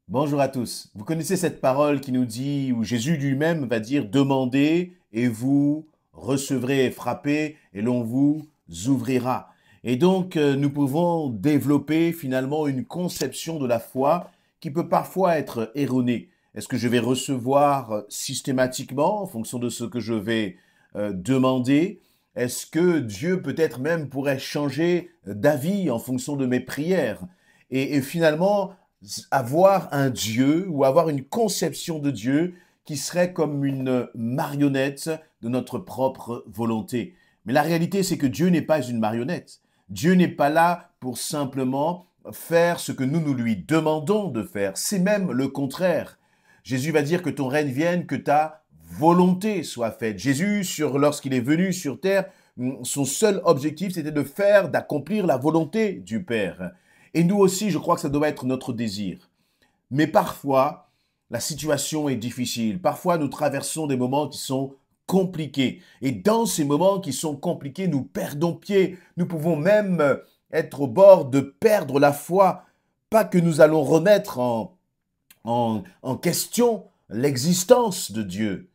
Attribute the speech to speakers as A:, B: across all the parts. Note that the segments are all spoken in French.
A: Bonjour à tous. Vous connaissez cette parole qui nous dit, où Jésus lui-même va dire, demandez et vous recevrez, frappez et l'on vous ouvrira. Et donc, nous pouvons développer finalement une conception de la foi qui peut parfois être erronée. Est-ce que je vais recevoir systématiquement en fonction de ce que je vais demander? Est-ce que Dieu peut-être même pourrait changer d'avis en fonction de mes prières? Et finalement, avoir un Dieu ou avoir une conception de Dieu qui serait comme une marionnette de notre propre volonté. Mais la réalité, c'est que Dieu n'est pas une marionnette. Dieu n'est pas là pour simplement faire ce que nous lui demandons de faire. C'est même le contraire. Jésus va dire que ton règne vienne, que ta volonté soit faite. Jésus, lorsqu'il est venu sur terre, son seul objectif, c'était de faire, d'accomplir la volonté du Père. Et nous aussi, je crois que ça doit être notre désir. Mais parfois, la situation est difficile. Parfois, nous traversons des moments qui sont compliqués. Et dans ces moments qui sont compliqués, nous perdons pied. Nous pouvons même être au bord de perdre la foi. Pas que nous allons remettre en question l'existence de Dieu.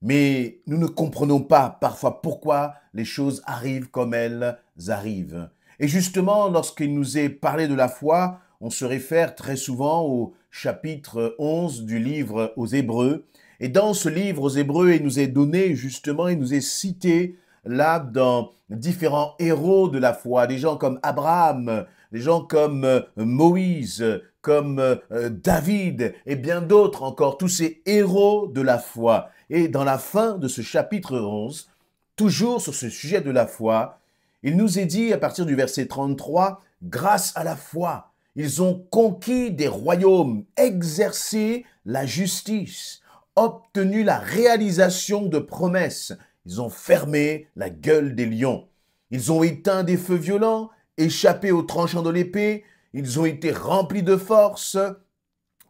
A: Mais nous ne comprenons pas parfois pourquoi les choses arrivent comme elles arrivent. Et justement, lorsqu'il nous est parlé de la foi, on se réfère très souvent au chapitre 11 du livre aux Hébreux. Et dans ce livre aux Hébreux, il nous est donné justement, il nous est cité là dans différents héros de la foi, des gens comme Abraham, des gens comme Moïse, comme David et bien d'autres encore, tous ces héros de la foi. Et dans la fin de ce chapitre 11, toujours sur ce sujet de la foi, il nous est dit à partir du verset 33, grâce à la foi, ils ont conquis des royaumes, exercé la justice, obtenu la réalisation de promesses. Ils ont fermé la gueule des lions. Ils ont éteint des feux violents, échappé aux tranchants de l'épée. Ils ont été remplis de force.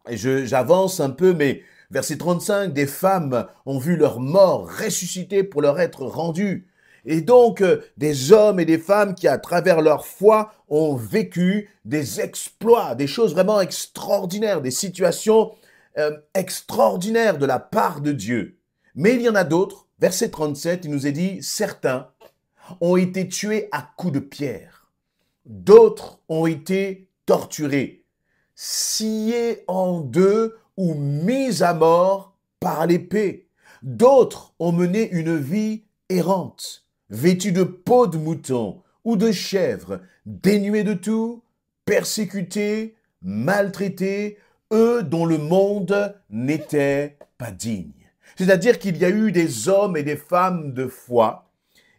A: Et j'avance un peu, mais verset 35, des femmes ont vu leur mort ressusciter pour leur être rendue. Et donc, des hommes et des femmes qui, à travers leur foi, ont vécu des exploits, des choses vraiment extraordinaires, des situations extraordinaires de la part de Dieu. Mais il y en a d'autres. Verset 37, il nous est dit, certains ont été tués à coups de pierre. D'autres ont été torturés, sciés en deux ou mis à mort par l'épée. D'autres ont mené une vie errante, vêtus de peau de mouton ou de chèvre, dénués de tout, persécutés, maltraités, eux dont le monde n'était pas digne. C'est-à-dire qu'il y a eu des hommes et des femmes de foi.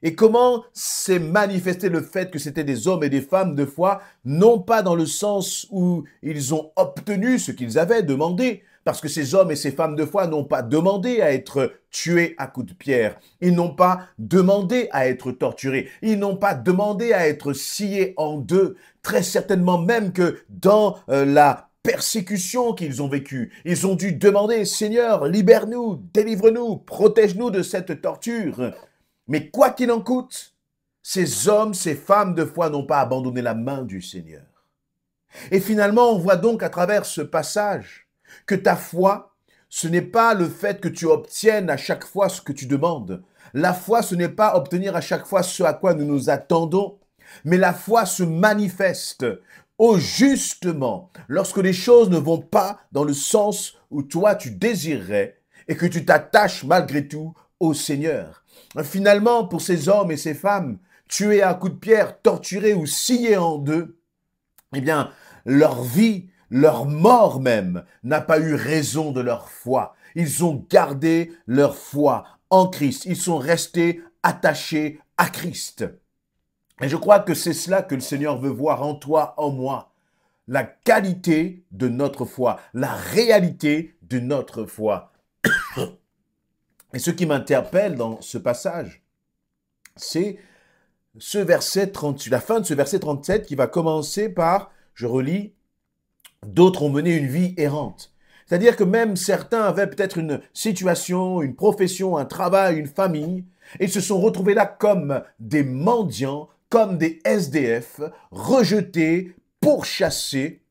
A: Et comment s'est manifesté le fait que c'était des hommes et des femmes de foi, non pas dans le sens où ils ont obtenu ce qu'ils avaient demandé, parce que ces hommes et ces femmes de foi n'ont pas demandé à être tués à coups de pierre, ils n'ont pas demandé à être torturés, ils n'ont pas demandé à être sciés en deux, très certainement même que dans la persécution qu'ils ont vécue, ils ont dû demander, Seigneur, libère-nous, délivre-nous, protège-nous de cette torture. Mais quoi qu'il en coûte, ces hommes, ces femmes de foi n'ont pas abandonné la main du Seigneur. Et finalement, on voit donc à travers ce passage que ta foi, ce n'est pas le fait que tu obtiennes à chaque fois ce que tu demandes. La foi, ce n'est pas obtenir à chaque fois ce à quoi nous nous attendons, mais la foi se manifeste au justement lorsque les choses ne vont pas dans le sens où toi tu désirerais et que tu t'attaches malgré tout au Seigneur. Finalement, pour ces hommes et ces femmes tués à coups de pierre, torturés ou sciés en deux, eh bien, leur vie, leur mort même, n'a pas eu raison de leur foi. Ils ont gardé leur foi en Christ. Ils sont restés attachés à Christ. Et je crois que c'est cela que le Seigneur veut voir en toi, en moi. La qualité de notre foi, la réalité de notre foi. Et ce qui m'interpelle dans ce passage, c'est ce verset 38, la fin de ce verset 37 qui va commencer par, je relis, d'autres ont mené une vie errante. C'est-à-dire que même certains avaient peut-être une situation, une profession, un travail, une famille, et se sont retrouvés là comme des mendiants, comme des SDF, rejetés, pourchassés,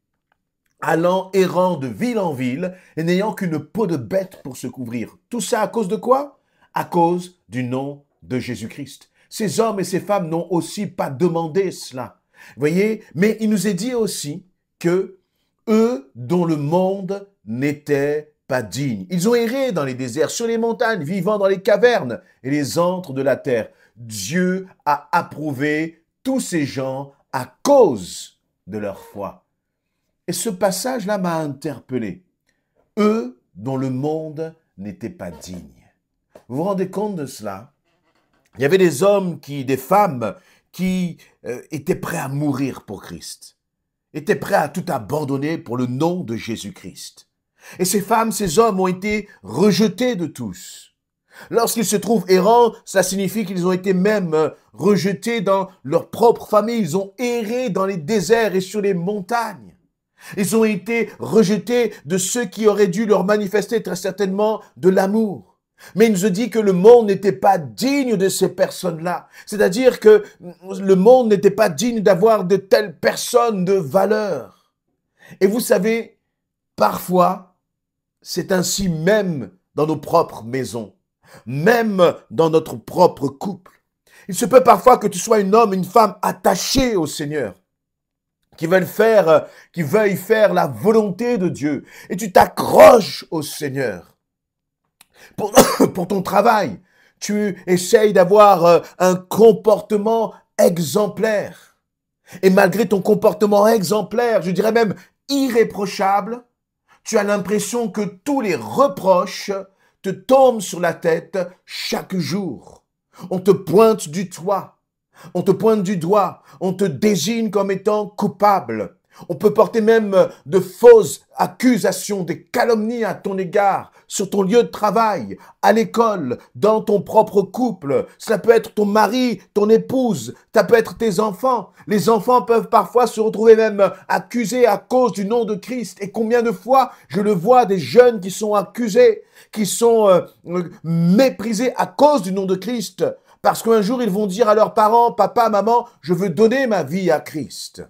A: allant errant de ville en ville et n'ayant qu'une peau de bête pour se couvrir. Tout ça à cause de quoi? À cause du nom de Jésus-Christ. Ces hommes et ces femmes n'ont aussi pas demandé cela. Vous voyez? Mais il nous est dit aussi que eux dont le monde n'était pas digne. Ils ont erré dans les déserts, sur les montagnes, vivant dans les cavernes et les antres de la terre. Dieu a approuvé tous ces gens à cause de leur foi. Et ce passage-là m'a interpellé. Eux dont le monde n'était pas digne. Vous vous rendez compte de cela? Il y avait des hommes, des femmes qui étaient prêts à mourir pour Christ, étaient prêts à tout abandonner pour le nom de Jésus-Christ. Et ces femmes, ces hommes ont été rejetés de tous. Lorsqu'ils se trouvent errants, ça signifie qu'ils ont été même rejetés dans leur propre famille. Ils ont erré dans les déserts et sur les montagnes. Ils ont été rejetés de ceux qui auraient dû leur manifester très certainement de l'amour. Mais il nous dit que le monde n'était pas digne de ces personnes-là. C'est-à-dire que le monde n'était pas digne d'avoir de telles personnes de valeur. Et vous savez, parfois, c'est ainsi même dans nos propres maisons, même dans notre propre couple. Il se peut parfois que tu sois un homme, une femme attachée au Seigneur, qui veuille faire la volonté de Dieu. Et tu t'accroches au Seigneur. Pour ton travail, tu essayes d'avoir un comportement exemplaire. Et malgré ton comportement exemplaire, je dirais même irréprochable, tu as l'impression que tous les reproches te tombent sur la tête chaque jour. On te pointe du doigt, on te désigne comme étant coupable. On peut porter même de fausses accusations, des calomnies à ton égard, sur ton lieu de travail, à l'école, dans ton propre couple. Cela peut être ton mari, ton épouse, ça peut être tes enfants. Les enfants peuvent parfois se retrouver même accusés à cause du nom de Christ. Et combien de fois je le vois, des jeunes qui sont accusés, qui sont méprisés à cause du nom de Christ. Parce qu'un jour, ils vont dire à leurs parents, papa, maman, je veux donner ma vie à Christ.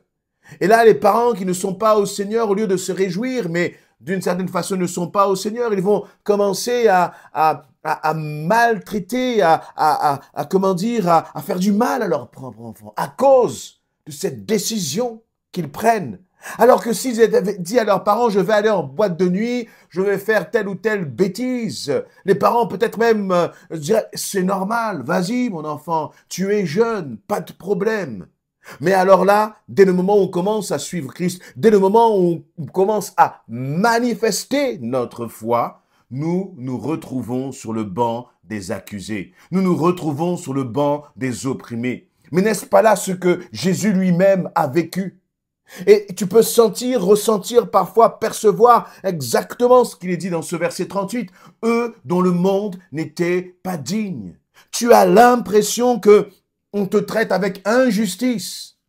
A: Et là, les parents qui ne sont pas au Seigneur, au lieu de se réjouir, mais d'une certaine façon ne sont pas au Seigneur, ils vont commencer à maltraiter, à faire du mal à leur propre enfant, à cause de cette décision qu'ils prennent. Alors que s'ils avaient dit à leurs parents, je vais aller en boîte de nuit, je vais faire telle ou telle bêtise, les parents peut-être même diraient, c'est normal, vas-y mon enfant, tu es jeune, pas de problème. Mais alors là, dès le moment où on commence à suivre Christ, dès le moment où on commence à manifester notre foi, nous nous retrouvons sur le banc des accusés. Nous nous retrouvons sur le banc des opprimés. Mais n'est-ce pas là ce que Jésus lui-même a vécu? Et tu peux sentir, ressentir, parfois percevoir exactement ce qu'il est dit dans ce verset 38. Eux dont le monde n'était pas digne. Tu as l'impression que on te traite avec injustice,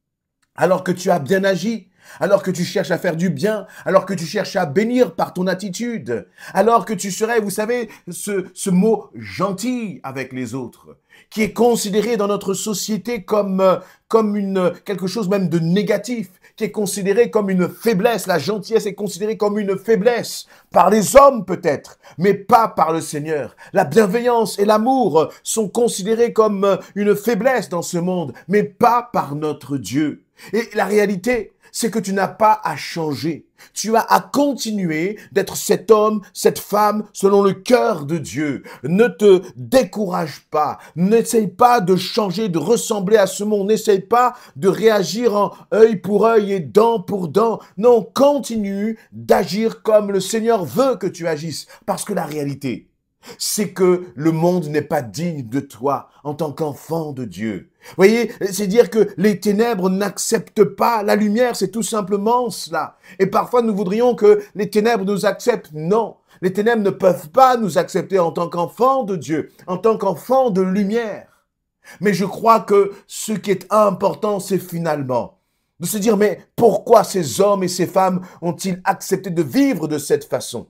A: alors que tu as bien agi, alors que tu cherches à faire du bien, alors que tu cherches à bénir par ton attitude, alors que tu serais, vous savez, ce mot gentil avec les autres, qui est considéré dans notre société comme quelque chose même de négatif, qui est considéré comme une faiblesse. La gentillesse est considérée comme une faiblesse par les hommes peut-être, mais pas par le Seigneur. La bienveillance et l'amour sont considérés comme une faiblesse dans ce monde, mais pas par notre Dieu. Et la réalité, c'est que tu n'as pas à changer. Tu as à continuer d'être cet homme, cette femme, selon le cœur de Dieu. Ne te décourage pas. N'essaye pas de changer, de ressembler à ce monde. N'essaye pas de réagir en œil pour œil et dent pour dent. Non, continue d'agir comme le Seigneur veut que tu agisses. Parce que la réalité, c'est que le monde n'est pas digne de toi en tant qu'enfant de Dieu. Vous voyez, c'est dire que les ténèbres n'acceptent pas la lumière, c'est tout simplement cela. Et parfois nous voudrions que les ténèbres nous acceptent. Non, les ténèbres ne peuvent pas nous accepter en tant qu'enfant de Dieu, en tant qu'enfant de lumière. Mais je crois que ce qui est important, c'est finalement de se dire, mais pourquoi ces hommes et ces femmes ont-ils accepté de vivre de cette façon?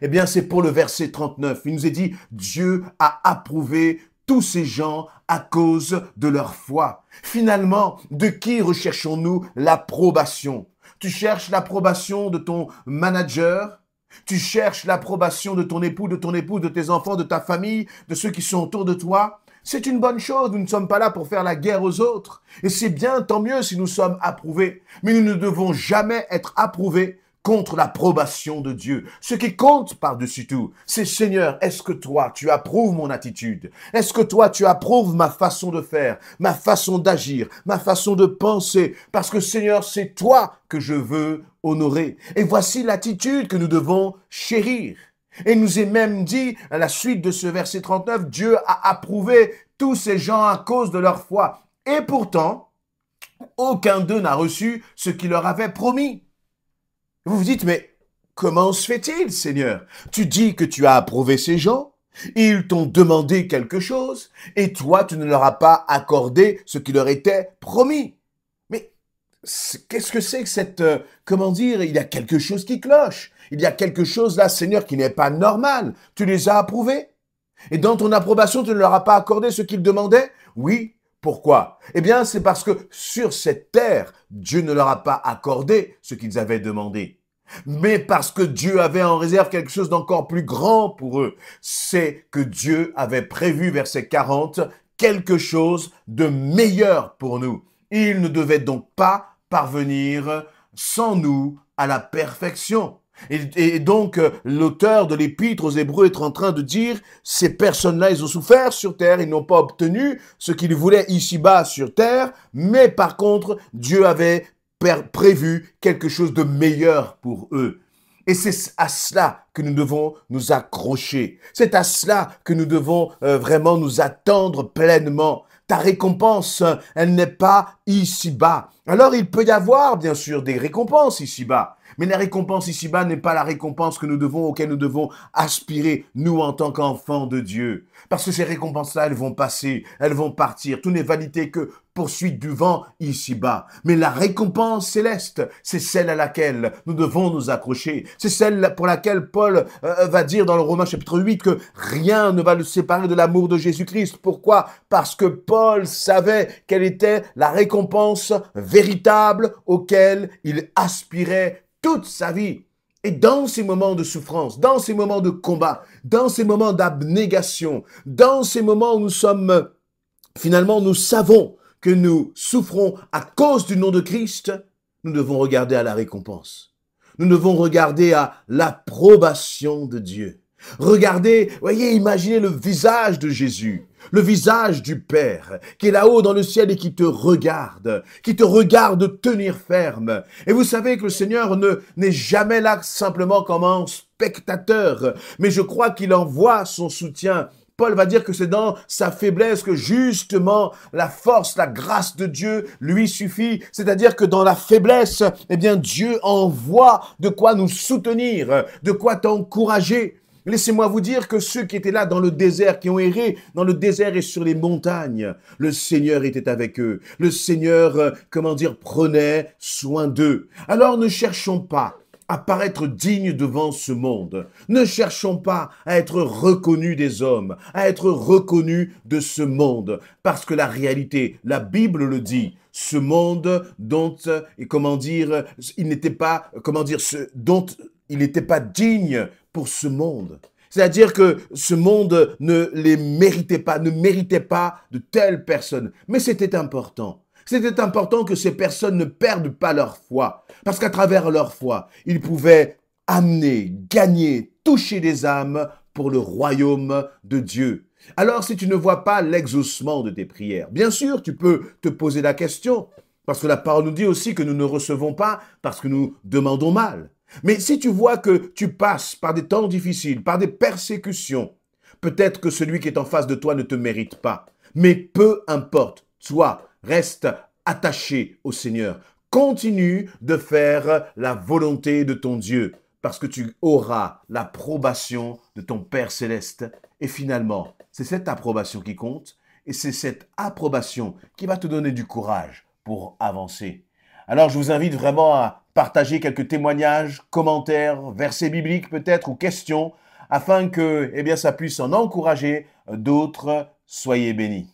A: Eh bien, c'est pour le verset 39. Il nous est dit, Dieu a approuvé tous ces gens à cause de leur foi. Finalement, de qui recherchons-nous l'approbation? Tu cherches l'approbation de ton manager. Tu cherches l'approbation de ton époux, de ton épouse, de tes enfants, de ta famille, de ceux qui sont autour de toi. C'est une bonne chose. Nous ne sommes pas là pour faire la guerre aux autres. Et c'est bien, tant mieux si nous sommes approuvés. Mais nous ne devons jamais être approuvés contre l'approbation de Dieu. Ce qui compte par-dessus tout, c'est Seigneur, est-ce que toi, tu approuves mon attitude? Est-ce que toi, tu approuves ma façon de faire, ma façon d'agir, ma façon de penser? Parce que Seigneur, c'est toi que je veux honorer. Et voici l'attitude que nous devons chérir. Et il nous est même dit, à la suite de ce verset 39, Dieu a approuvé tous ces gens à cause de leur foi. Et pourtant, aucun d'eux n'a reçu ce qu'il leur avait promis. Vous vous dites, mais comment se fait-il, Seigneur? Tu dis que tu as approuvé ces gens, ils t'ont demandé quelque chose, et toi, tu ne leur as pas accordé ce qui leur était promis. Mais qu'est-ce que c'est que cette... comment dire? Il y a quelque chose qui cloche. Il y a quelque chose là, Seigneur, qui n'est pas normal. Tu les as approuvés. Et dans ton approbation, tu ne leur as pas accordé ce qu'ils demandaient? Oui. Pourquoi? Eh bien, c'est parce que sur cette terre, Dieu ne leur a pas accordé ce qu'ils avaient demandé. Mais parce que Dieu avait en réserve quelque chose d'encore plus grand pour eux. C'est que Dieu avait prévu, verset 40, quelque chose de meilleur pour nous. Il ne devait donc pas parvenir sans nous à la perfection. Et donc, l'auteur de l'épître aux Hébreux est en train de dire, ces personnes-là, ils ont souffert sur terre, ils n'ont pas obtenu ce qu'ils voulaient ici-bas sur terre, mais par contre, Dieu avait prévu quelque chose de meilleur pour eux. Et c'est à cela que nous devons nous accrocher. C'est à cela que nous devons vraiment nous attendre pleinement. Ta récompense, elle n'est pas ici-bas. Alors, il peut y avoir, bien sûr, des récompenses ici-bas. Mais la récompense ici-bas n'est pas la récompense auquel nous devons aspirer, nous, en tant qu'enfants de Dieu. Parce que ces récompenses-là, elles vont passer, elles vont partir. Tout n'est validé que poursuite du vent ici-bas. Mais la récompense céleste, c'est celle à laquelle nous devons nous accrocher. C'est celle pour laquelle Paul va dire dans le Romains chapitre 8 que rien ne va le séparer de l'amour de Jésus-Christ. Pourquoi? Parce que Paul savait quelle était la récompense véritable auquel il aspirait toute sa vie. Et dans ces moments de souffrance, dans ces moments de combat, dans ces moments d'abnégation, dans ces moments où nous sommes, finalement, nous savons que nous souffrons à cause du nom de Christ, nous devons regarder à la récompense. Nous devons regarder à l'approbation de Dieu. Regardez, voyez, imaginez le visage de Jésus, le visage du Père, qui est là-haut dans le ciel et qui te regarde tenir ferme. Et vous savez que le Seigneur n'est jamais là simplement comme un spectateur, mais je crois qu'il envoie son soutien. Paul va dire que c'est dans sa faiblesse que justement la force, la grâce de Dieu lui suffit. C'est-à-dire que dans la faiblesse, eh bien Dieu envoie de quoi nous soutenir, de quoi t'encourager. Laissez-moi vous dire que ceux qui étaient là dans le désert, qui ont erré dans le désert et sur les montagnes, le Seigneur était avec eux. Le Seigneur, prenait soin d'eux. Alors ne cherchons pas à paraître dignes devant ce monde. Ne cherchons pas à être reconnus des hommes, à être reconnus de ce monde. Parce que la réalité, la Bible le dit, ce monde dont, il n'était pas, dont il n'était pas digne pour ce monde. C'est-à-dire que ce monde ne méritait pas de telles personnes. Mais c'était important. C'était important que ces personnes ne perdent pas leur foi. Parce qu'à travers leur foi, ils pouvaient amener, gagner, toucher des âmes pour le royaume de Dieu. Alors, si tu ne vois pas l'exaucement de tes prières, bien sûr, tu peux te poser la question. Parce que la parole nous dit aussi que nous ne recevons pas parce que nous demandons mal. Mais si tu vois que tu passes par des temps difficiles, par des persécutions, peut-être que celui qui est en face de toi ne te mérite pas. Mais peu importe, toi, reste attaché au Seigneur. Continue de faire la volonté de ton Dieu, parce que tu auras l'approbation de ton Père céleste. Et finalement, c'est cette approbation qui compte, et c'est cette approbation qui va te donner du courage pour avancer. Alors, je vous invite vraiment à partager quelques témoignages, commentaires, versets bibliques peut-être ou questions, afin que ça puisse en encourager d'autres. Soyez bénis.